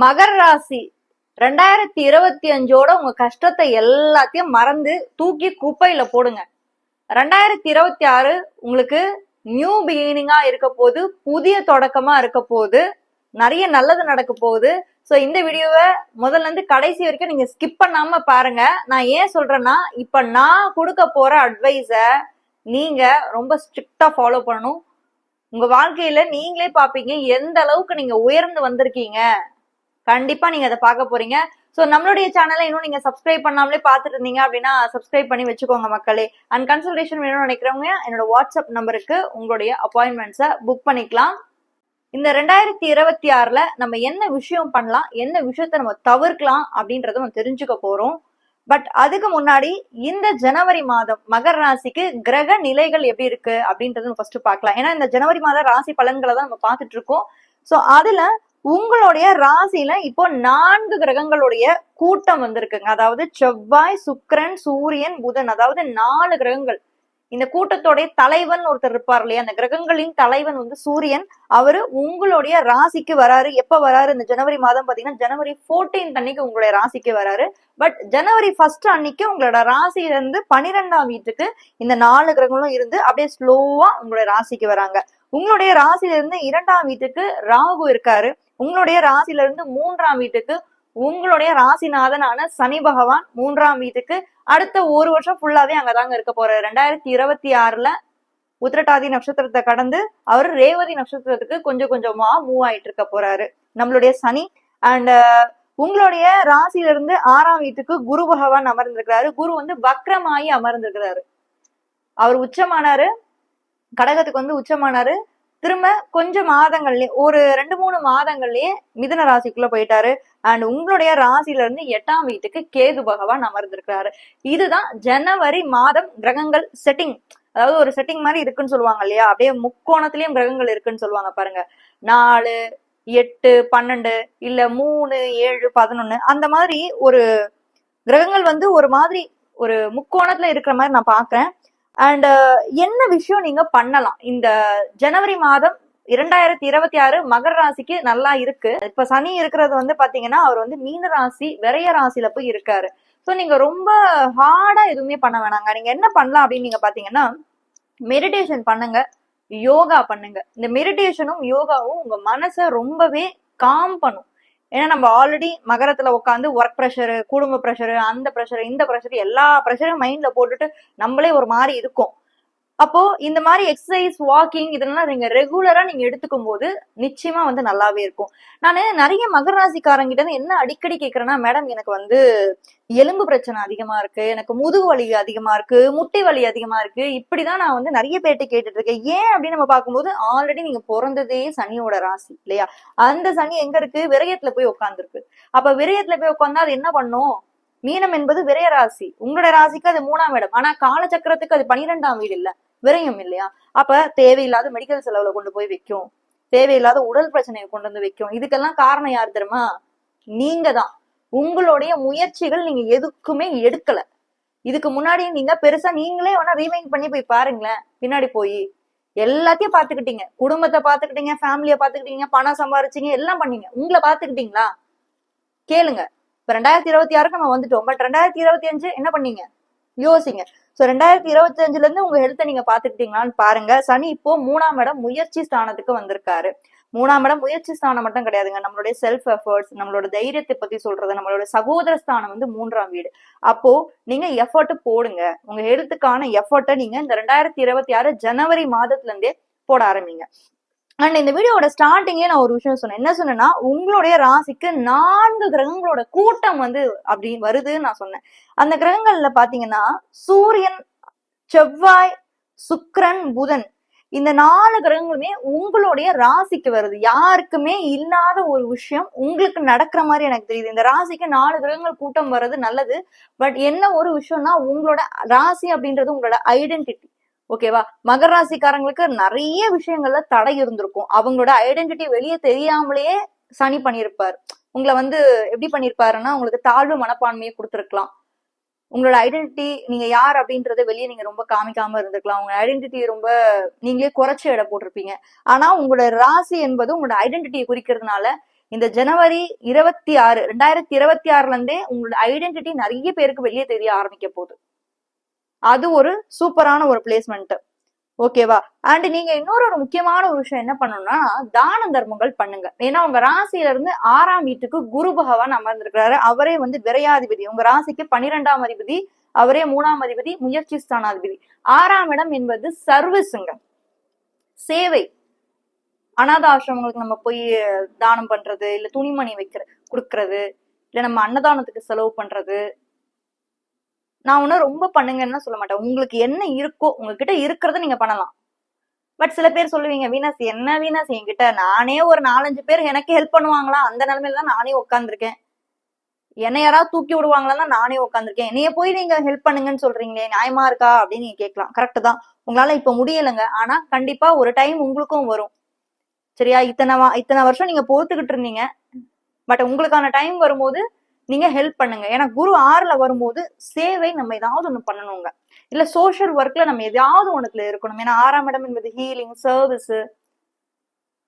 மகர ராசி 2025ஓட உங்க கஷ்டத்தை எல்லாத்தையும் மறந்து தூக்கி குப்பையில போடுங்க. 2026 உங்களுக்கு நியூ பிகினிங்கா இருக்க போது, புதிய தொடக்கமா இருக்க போது, நிறைய நல்லது நடக்க போகுது. சோ இந்த வீடியோவை முதல்ல இருந்து கடைசி வரைக்கும் நீங்க ஸ்கிப் பண்ணாம பாருங்க. நான் ஏன் சொல்றேன்னா, இப்ப நான் கொடுக்க போற அட்வைஸ நீங்க ரொம்ப ஸ்ட்ரிக்டா ஃபாலோ பண்ணணும். உங்க வாழ்க்கையில நீங்களே பாப்பீங்க எந்த அளவுக்கு நீங்க உயர்ந்து வந்திருக்கீங்க. கண்டிப்பா நீங்க அதை பார்க்க போறீங்க. சோ நம்மளுடைய சேனலை இன்னும் நீங்க சப்ஸ்கிரைப் பண்ணாமலே பாத்துட்டு இருந்தீங்க அப்படின்னா சப்ஸ்கிரைப் பண்ணி வச்சுக்கோங்க மக்களே. அண்ட் கன்சல்டேஷன் வேணும்னு நினைக்கிறவங்க என்னோட வாட்ஸ்அப் நம்பருக்கு உங்களுடைய அப்பாயின்மெண்ட்ஸை புக் பண்ணிக்கலாம். இந்த 2026ல நம்ம என்ன விஷயம் பண்ணலாம், என்ன விஷயத்த நம்ம தவிர்க்கலாம் அப்படின்றத நம்ம தெரிஞ்சுக்க போறோம். பட் அதுக்கு முன்னாடி இந்த ஜனவரி மாதம் மகர ராசிக்கு கிரக நிலைகள் எப்படி இருக்கு அப்படின்றத ஃபர்ஸ்ட் பார்க்கலாம். ஏன்னா இந்த ஜனவரி மாதம் ராசி பலன்களை தான் நம்ம பார்த்துட்டு இருக்கோம். சோ அதுல உங்களுடைய ராசியில இப்போ 4 கிரகங்களுடைய கூட்டம் வந்திருக்குங்க. அதாவது செவ்வாய், சுக்கிரன், சூரியன், புதன், அதாவது 4 கிரகங்கள். இந்த கூட்டத்தோடைய தலைவன் ஒருத்தர் இருப்பார் இல்லையா, அந்த கிரகங்களின் தலைவன் வந்து சூரியன். அவரு உங்களுடைய ராசிக்கு வராரு. எப்ப வராரு? இந்த ஜனவரி மாதம் பாத்தீங்கன்னா ஜனவரி 14 அன்னைக்கு உங்களுடைய ராசிக்கு வராரு. பட் ஜனவரி 1 அன்னைக்கு உங்களோட ராசியில இருந்து 12ஆம் வீட்டுக்கு இந்த 4 கிரகங்களும் இருந்து அப்படியே ஸ்லோவா உங்களுடைய ராசிக்கு வராங்க. உங்களுடைய ராசியில இருந்து 2ஆம் வீட்டுக்கு ராகு இருக்காரு. உங்களுடைய ராசியில இருந்து 3ஆம் வீட்டுக்கு உங்களுடைய ராசிநாதனான சனி பகவான் 3ஆம் வீட்டுக்கு அடுத்த ஒரு வருஷம் ஃபுல்லாவே அங்கதாங்க இருக்க போறாரு. 2026ல உத்திரட்டாதி நட்சத்திரத்தை கடந்து அவர் ரேவதி நட்சத்திரத்துக்கு கொஞ்சம் கொஞ்சமா மூவ் ஆயிட்டு இருக்க போறாரு நம்மளுடைய சனி. அண்ட் உங்களுடைய ராசியில இருந்து 6ஆம் வீட்டுக்கு குரு பகவான் அமர்ந்திருக்கிறாரு. குரு வந்து வக்ரமாயி அமர்ந்திருக்கிறாரு. அவர் உச்சமானாரு, கடகத்துக்கு வந்து உச்சமானாரு. திரும்ப கொஞ்சம் மாதங்கள்லயே ஒரு 2-3 மாதங்கள்லயே மிதுன ராசிக்குள்ள போயிட்டாரு. அண்ட் உங்களுடைய ராசியில இருந்து 8ஆம் வீட்டுக்கு கேது பகவான் அமர்ந்திருக்கிறாரு. இதுதான் ஜனவரி மாதம் கிரகங்கள் செட்டிங். அதாவது ஒரு செட்டிங் மாதிரி இருக்குன்னு சொல்லுவாங்க இல்லையா, அப்படியே முக்கோணத்திலயும் கிரகங்கள் இருக்குன்னு சொல்லுவாங்க பாருங்க. 4, 8, 12 இல்ல 3, 7, 11 அந்த மாதிரி ஒரு கிரகங்கள் வந்து ஒரு மாதிரி ஒரு முக்கோணத்துல இருக்கிற மாதிரி நான் பாக்குறேன். அண்ட் என்ன விஷயம் நீங்க பண்ணலாம் இந்த ஜனவரி மாதம் 2026 மகர ராசிக்கு நல்லா இருக்கு. இப்ப சனி இருக்கிறது வந்து பாத்தீங்கன்னா அவர் வந்து மீன ராசி விரைய ராசியில போய் இருக்காரு. சோ நீங்க ரொம்ப ஹார்டா எதுவுமே பண்ண வேணாங்க. நீங்க என்ன பண்ணலாம் அப்படின்னு நீங்க பாத்தீங்கன்னா, மெடிடேஷன் பண்ணுங்க, யோகா பண்ணுங்க. இந்த மெடிடேஷனும் யோகாவும் உங்க மனசை ரொம்பவே காம் பண்ணும். ஏன்னா நம்ம ஆல்ரெடி மகரத்துல உட்காந்து ஒர்க் ப்ரெஷரு, குடும்ப ப்ரெஷரு, அந்த ப்ரெஷரு, இந்த ப்ரெஷரு, எல்லா ப்ரெஷரும் மைண்ட்ல போட்டுட்டு நம்மளே ஒரு மாதிரி இருக்கும். அப்போ இந்த மாதிரி எக்ஸசைஸ், வாக்கிங் இதெல்லாம் நீங்க ரெகுலரா நீங்க எடுத்துக்கும் போது நிச்சயமா வந்து நல்லாவே இருக்கும். நான் நிறைய மகர ராசிக்காரங்கிட்ட இருந்து என்ன அடிக்கடி கேட்கறேன்னா, மேடம் எனக்கு வந்து எலும்பு பிரச்சனை அதிகமா இருக்கு, எனக்கு முதுகு வலி அதிகமா இருக்கு, முட்டி வலி அதிகமா இருக்கு, இப்படிதான் நான் வந்து நிறைய பேர்ட்ட கேட்டுட்டு இருக்கேன். ஏன் அப்படின்னு நம்ம பார்க்கும்போது ஆல்ரெடி நீங்க பிறந்ததே சனியோட ராசி இல்லையா, அந்த சனி எங்க இருக்கு? விரயத்துல போய் உட்காந்துருக்கு. அப்ப விரயத்துல போய் உட்காந்தா அது என்ன பண்ணும்? மீனம் என்பது விரய ராசி, உங்களுடைய ராசிக்கு அது 3ஆம் இடம். ஆனா காலச்சக்கரத்துக்கு அது 12ஆம் வீடு இல்ல, விரயம் இல்லையா? அப்ப தேவையில்லாத மெடிக்கல் செலவுல கொண்டு போய் வைக்கும், தேவையில்லாத உடல் பிரச்சனையை கொண்டு வந்து வைக்கும். இதுக்கெல்லாம் காரணம் யார் தெரியுமா? நீங்க தான். உங்களுடைய முயற்சிகள் நீங்க எதுக்குமே எடுக்கல. இதுக்கு முன்னாடி நீங்க பெருசா நீங்களே வேணா ரீவைண்ட் பண்ணி போய் பாருங்களேன். பின்னாடி போய் எல்லாத்தையும் பாத்துக்கிட்டீங்க, குடும்பத்தை பாத்துக்கிட்டீங்க, ஃபேமிலிய பாத்துக்கிட்டீங்க, பணம் சம்பாரிச்சீங்க, எல்லாம் பண்ணீங்க. உங்களை பாத்துக்கிட்டீங்களா? கேளுங்க. இப்ப 2026க்கு நம்ம வந்துட்டோம். பட் 2025 என்ன பண்ணீங்க? யோசிங்க. சோ 2025ல இருந்து உங்க ஹெல்த்தை நீங்க பாத்துக்கிட்டீங்களான்னு பாருங்க. சனி இப்போ 3ஆம் இடம் முயற்சி ஸ்தானத்துக்கு வந்திருக்காரு. 3ஆம் இடம் முயற்சி ஸ்தானம் மட்டும் கிடையாதுங்க, நம்மளுடைய செல்ஃப் எஃபர்ட்ஸ், நம்மளோட தைரியத்தை பத்தி சொல்றது, நம்மளோட சகோதர ஸ்தானம் வந்து 3ஆம் வீடு. அப்போ நீங்க எஃபர்ட் போடுங்க. உங்க ஹெல்த்துக்கான எஃபர்ட்டை நீங்க இந்த 2026 ஜனவரி மாதத்துல இருந்தே போட ஆரம்பிங்க. அண்ட் இந்த வீடியோட ஸ்டார்டிங்கே நான் ஒரு விஷயம் சொன்னேன். என்ன சொன்னேன்னா, உங்களுடைய ராசிக்கு 4 கிரகங்களோட கூட்டம் வந்து அப்படி வருதுன்னு நான் சொன்னேன். அந்த கிரகங்கள்ல பாத்தீங்கன்னா சூரியன், செவ்வாய், சுக்கிரன், புதன், இந்த 4 கிரகங்களுமே உங்களுடைய ராசிக்கு வருது. யாருக்குமே இல்லாத ஒரு விஷயம் உங்களுக்கு நடக்கிற மாதிரி எனக்கு தெரியுது. இந்த ராசிக்கு 4 கிரகங்கள் கூட்டம் வர்றது நல்லது. பட் என்ன ஒரு விஷயம்னா, உங்களோட ராசி அப்படின்றது உங்களோட ஐடென்டிட்டி. ஓகேவா? மகர ராசிக்காரங்களுக்கு நிறைய விஷயங்கள்ல தடை இருந்திருக்கும். அவங்களோட ஐடென்டிட்டி வெளியே தெரியாமலேயே சனி பண்ணியிருப்பாரு. உங்களை வந்து எப்படி பண்ணிருப்பாருன்னா, உங்களுக்கு தாழ்வு மனப்பான்மையை கொடுத்துருக்கலாம். உங்களோட ஐடென்டிட்டி நீங்க யார் அப்படின்றத வெளியே நீங்க ரொம்ப காமிக்காம இருந்திருக்கலாம். உங்க ஐடென்டிட்டி ரொம்ப நீங்களே குறைச்சு எடை போட்டிருப்பீங்க. ஆனா உங்களோட ராசி என்பது உங்களோட ஐடென்டிட்டியை குறிக்கிறதுனால இந்த ஜனவரி 26 2026ல இருந்தே உங்களோட ஐடென்டிட்டி நிறைய பேருக்கு வெளியே தெரிய ஆரம்பிக்க போகுது. அது ஒரு சூப்பரான ஒரு பிளேஸ்மெண்ட். ஓகேவா? அண்ட் நீங்க இன்னொரு முக்கியமான ஒரு விஷயம் என்ன பண்ணணும்னா, தான தர்மங்கள் பண்ணுங்க. ஏன்னா உங்க ராசியில இருந்து 6ஆம் வீட்டுக்கு குரு பகவான் அமர்ந்திருக்கிறாரு. அவரே விரையாதிபதி. உங்க ராசிக்கு 12ஆம் அதிபதி, அவரே 3ஆம் அதிபதி, முயற்சி ஸ்தானாதிபதி. 6ஆம் இடம் என்பது சர்வீஸுங்க, சேவை. அநாத ஆசிரமங்களுக்கு நம்ம போய் தானம் பண்றது, இல்ல துணிமணி கொடுக்கறது, இல்ல நம்ம அன்னதானத்துக்கு செலவு பண்றது. நான் ஒன்னும் ரொம்ப பண்ணுங்கன்னு சொல்ல மாட்டேன். உங்களுக்கு என்ன இருக்கோ, உங்ககிட்ட இருக்கிறத நீங்க பண்ணலாம். பட் சில பேர் சொல்லுவீங்க, வீனஸ் என்ன வீனஸ் என்கிட்ட நானே ஒரு 4-5 பேர் எனக்கு ஹெல்ப் பண்ணுவாங்களா, அந்த நிலைமையில தான் நானே உட்காந்துருக்கேன். என்னை யாராவது தூக்கி விடுவாங்களான்னு நானே உட்காந்துருக்கேன். என்னைய போய் நீங்க ஹெல்ப் பண்ணுங்கன்னு சொல்றீங்களே, நியாயமா இருக்கா அப்படின்னு நீங்க கேட்கலாம். கரெக்ட் தான், உங்களால இப்ப முடியலைங்க. ஆனா கண்டிப்பா ஒரு டைம் உங்களுக்கும் வரும். சரியா? இத்தனை வருஷம் நீங்க பொறுத்துக்கிட்டு இருந்தீங்க. பட் உங்களுக்கான டைம் வரும்போது நீங்க ஹெல்ப் பண்ணுங்க. ஏன்னா குரு 6ல வரும்போது சேவை, நம்ம ஏதாவது ஒண்ணு பண்ணணுங்க. இல்ல சோஷியல் ஒர்க்ல நம்ம எதாவது ஒண்ணுல இருக்கணும். ஏன்னா 6ஆம் இடம் என்பது ஹீலிங், சர்வீஸ்,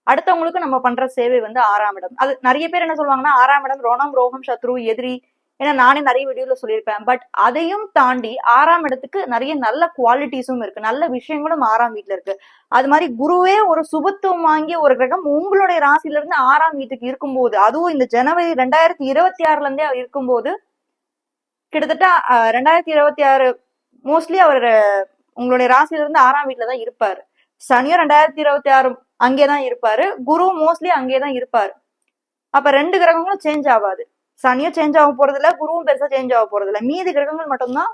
அடுத்தவங்களுக்கு நம்ம பண்ற சேவை 6ஆம் இடம். அது நிறைய பேர் என்ன சொல்லுவாங்கன்னா, 6ஆம் இடம் ரோணம், ரோகம், சத்ரு, எதிரி. ஏன்னா நானே நிறைய வீடியோல சொல்லியிருப்பேன். பட் அதையும் தாண்டி 6ஆம் இடத்துக்கு நிறைய நல்ல குவாலிட்டிஸும் இருக்கு, நல்ல விஷயங்களும் 6ஆம் வீட்டுல இருக்கு. அது மாதிரி குருவே ஒரு சுபத்துவம் வாங்கிய ஒரு கிரகம் உங்களுடைய ராசியில இருந்து 6ஆம் வீட்டுக்கு இருக்கும்போது, அதுவும் இந்த ஜனவரி 2026ல இருந்தே இருக்கும்போது, கிட்டத்தட்ட 2026 மோஸ்ட்லி அவர் உங்களுடைய ராசியில இருந்து 6ஆம் வீட்டுல தான் இருப்பாரு. சனியும் 2026 அங்கேதான் இருப்பாரு, குரு மோஸ்ட்லி அங்கேதான் இருப்பாரு. அப்ப 2 கிரகங்களும் சேஞ்ச் ஆகாது. சனியும் சேஞ்ச் ஆக போறது இல்ல, குருவும் பெருசா சேஞ்ச் ஆக போறது இல்ல. மீதி கிரகங்கள் மட்டும்தான்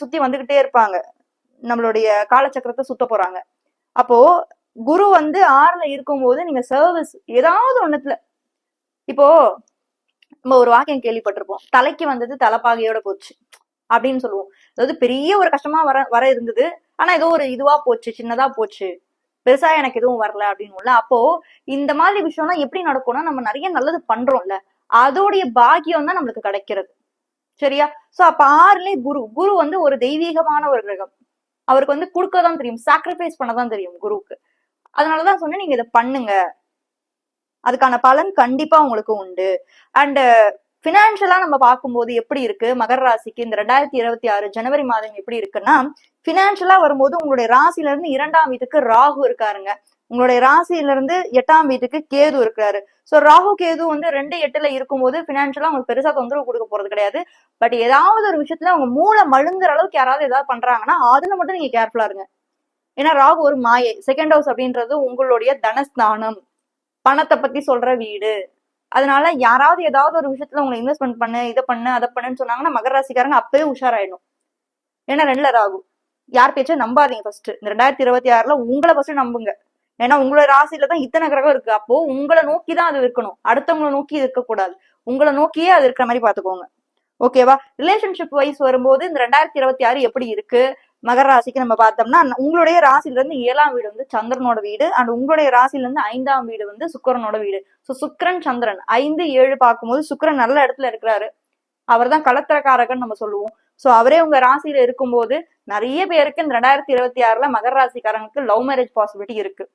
சுத்தி வந்துகிட்டே இருப்பாங்க, நம்மளுடைய காலச்சக்கரத்தை சுத்த போறாங்க. அப்போ குரு 6ல இருக்கும்போது நீங்க சர்வீஸ் ஏதாவது ஒண்ணுத்துல, இப்போ நம்ம ஒரு வாக்கியம் கேள்விப்பட்டிருப்போம், தலைக்கு வந்தது தலைப்பாகையோட போச்சு அப்படின்னு சொல்லுவோம். அதாவது பெரிய ஒரு கஷ்டமா வர இருந்தது, ஆனா ஏதோ ஒரு இதுவா போச்சு, சின்னதா போச்சு, பெருசா எனக்கு எதுவும் வரல அப்படின்னு. அப்போ இந்த மாதிரி விஷயம்லாம் எப்படி நடக்கும்னா, நம்ம நிறைய நல்லது பண்றோம்ல, அதோடைய பாக்கியம் தான் நம்மளுக்கு கிடைக்கிறது. சரியா? சோ அப்ப 6லே குரு ஒரு தெய்வீகமான ஒரு கிரகம். அவருக்கு கொடுக்கதான் தெரியும், சாக்ரிஃபைஸ் பண்ணதான் தெரியும் குருவுக்கு. அதனாலதான் சொன்னேன், நீங்க இதை பண்ணுங்க, அதுக்கான பலன் கண்டிப்பா உங்களுக்கு உண்டு. அண்ட் பினான்சியலா நம்ம பார்க்கும்போது எப்படி இருக்கு மகர ராசிக்கு இந்த 2026 ஜனவரி மாதம் எப்படி இருக்குன்னா, பினான்சியலா வரும்போது உங்களுடைய ராசியில இருந்து 2ஆம் வீட்டுக்கு ராகு இருக்காருங்க. உங்களுடைய ராசியில இருந்து 8ஆம் வீட்டுக்கு கேது இருக்கிறாரு. சோ ராகு கேது 2-8ல இருக்கும்போது பினான்சியலா உங்களுக்கு பெருசா தொந்தரவு கொடுக்க போறது கிடையாது. பட் ஏதாவது ஒரு விஷயத்துல அவங்க மூளை மழுங்குற அளவுக்கு யாராவது ஏதாவது பண்றாங்கன்னா அதுல மட்டும் நீங்க கேர்ஃபுல்லா இருங்க. ஏன்னா ராகு ஒரு மாயை. செகண்ட் ஹவுஸ் அப்படின்றது உங்களுடைய தனஸ்தானம், பணத்தை பத்தி சொல்ற வீடு. அதனால யாராவது ஏதாவது ஒரு விஷயத்துல உங்களை இன்வெஸ்ட்மெண்ட் பண்ணு, இதை பண்ணு, அதை பண்ணுன்னு சொன்னாங்கன்னா மகர ராசிக்காரங்க அப்பவே உஷாராயிடும். ஏன்னா 2ல ராகு. யார் பேச்சும் நம்பாதீங்க. ஃபர்ஸ்ட் இந்த 2026ல உங்களை ஃபர்ஸ்ட் நம்புங்க. ஏன்னா உங்களோட ராசியில தான் இத்தனை கிரகம் இருக்கு. அப்போ உங்களை நோக்கிதான் அது இருக்கணும், அடுத்தவங்களை நோக்கி இருக்கக்கூடாது. உங்களை நோக்கியே அது இருக்கிற மாதிரி பாத்துக்கோங்க. ஓகேவா? ரிலேஷன்ஷிப் வைஸ் வரும்போது இந்த 2026 எப்படி இருக்கு மகர ராசிக்கு நம்ம பார்த்தோம்னா, உங்களுடைய ராசில இருந்து 7ஆம் வீடு சந்திரனோட வீடு, அண்ட் உங்களுடைய ராசில இருந்து 5ஆம் வீடு சுக்கிரனோட வீடு. சோ சுக்கிரன் சந்திரன் 5-7 பார்க்கும்போது சுக்கிரன் நல்ல இடத்துல இருக்கிறாரு. அவர் தான் கலத்திரக்காரகன் நம்ம சொல்லுவோம். சோ அவரே உங்க ராசியில இருக்கும்போது நிறைய பேருக்கு இந்த 2026ல மகர ராசிக்காரங்களுக்கு லவ் மேரேஜ் பாசிபிலிட்டி இருக்கு.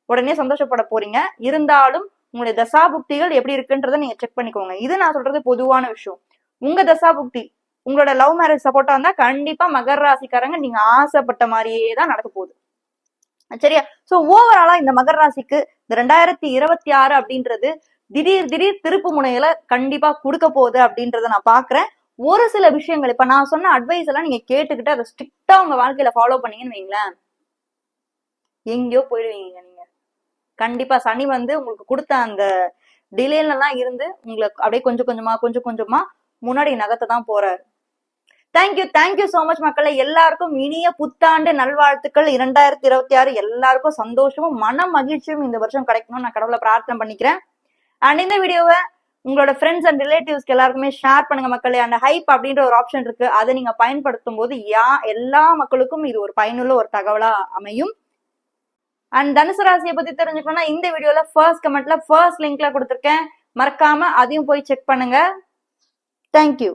உடனே சந்தோஷப்பட போறீங்க. இருந்தாலும் உங்களுடைய தசாபுக்திகள் எப்படி இருக்குன்றத நீங்க செக் பண்ணிக்கோங்க. இது நான் சொல்றது பொதுவான விஷயம். உங்க தசாபுக்தி உங்களோட லவ் மேரேஜ் சப்போர்ட்டா இருந்தா கண்டிப்பா மகர ராசிக்காரங்க நீங்க ஆசைப்பட்ட மாதிரியே தான் நடக்க போகுது. சரியா? சோ ஓவராலா இந்த மகர ராசிக்கு இந்த 2026 அப்படின்றது திடீர் திருப்பு முனைகளை கண்டிப்பா கொடுக்க போகுது அப்படின்றத நான் பாக்குறேன். ஒரு சில விஷயங்கள் இப்ப நான் சொன்ன அட்வைஸ் எல்லாம் நீங்க கேட்டுக்கிட்டு அதை ஸ்ட்ரிக்டா உங்க வாழ்க்கையில ஃபாலோ பண்ணீங்கன்னு வைங்களேன், எங்கேயோ போயிடுவீங்க நீங்க. கண்டிப்பா சனி உங்களுக்கு கொடுத்த அந்த டிலேல எல்லாம் இருந்து உங்களுக்கு அப்படியே கொஞ்சம் கொஞ்சமா முன்னாடி நகத்தை தான் போறாரு. தேங்க்யூ சோ மச் மக்களை. எல்லாருக்கும் இனிய புத்தாண்டு நல்வாழ்த்துக்கள். 2026 எல்லாருக்கும் சந்தோஷமும் மன மகிழ்ச்சியும் இந்த வருஷம் கிடைக்கணும்னு நான் கடவுளை பிரார்த்தனை பண்ணிக்கிறேன். அண்ட் இந்த வீடியோவை உங்களோட ஃப்ரெண்ட்ஸ் அண்ட் ரிலேட்டிவ்ஸ்க்கு எல்லாருக்குமே ஷேர் பண்ணுங்க மக்களே. அந்த ஹைப் அப்படின்ற ஒரு ஆப்ஷன் இருக்கு, அதை நீங்க பயன்படுத்தும் போது எல்லா மக்களுக்கும் இது ஒரு பயனுள்ள ஒரு தகவலா அமையும். அண்ட் தனுசு ராசியை பத்தி தெரிஞ்சுக்கணும்னா இந்த வீடியோல ஃபர்ஸ்ட் கமெண்ட்ல ஃபர்ஸ்ட் லிங்க்ல கொடுத்துருக்கேன், மறக்காம அதையும் போய் செக் பண்ணுங்க. தேங்க்யூ.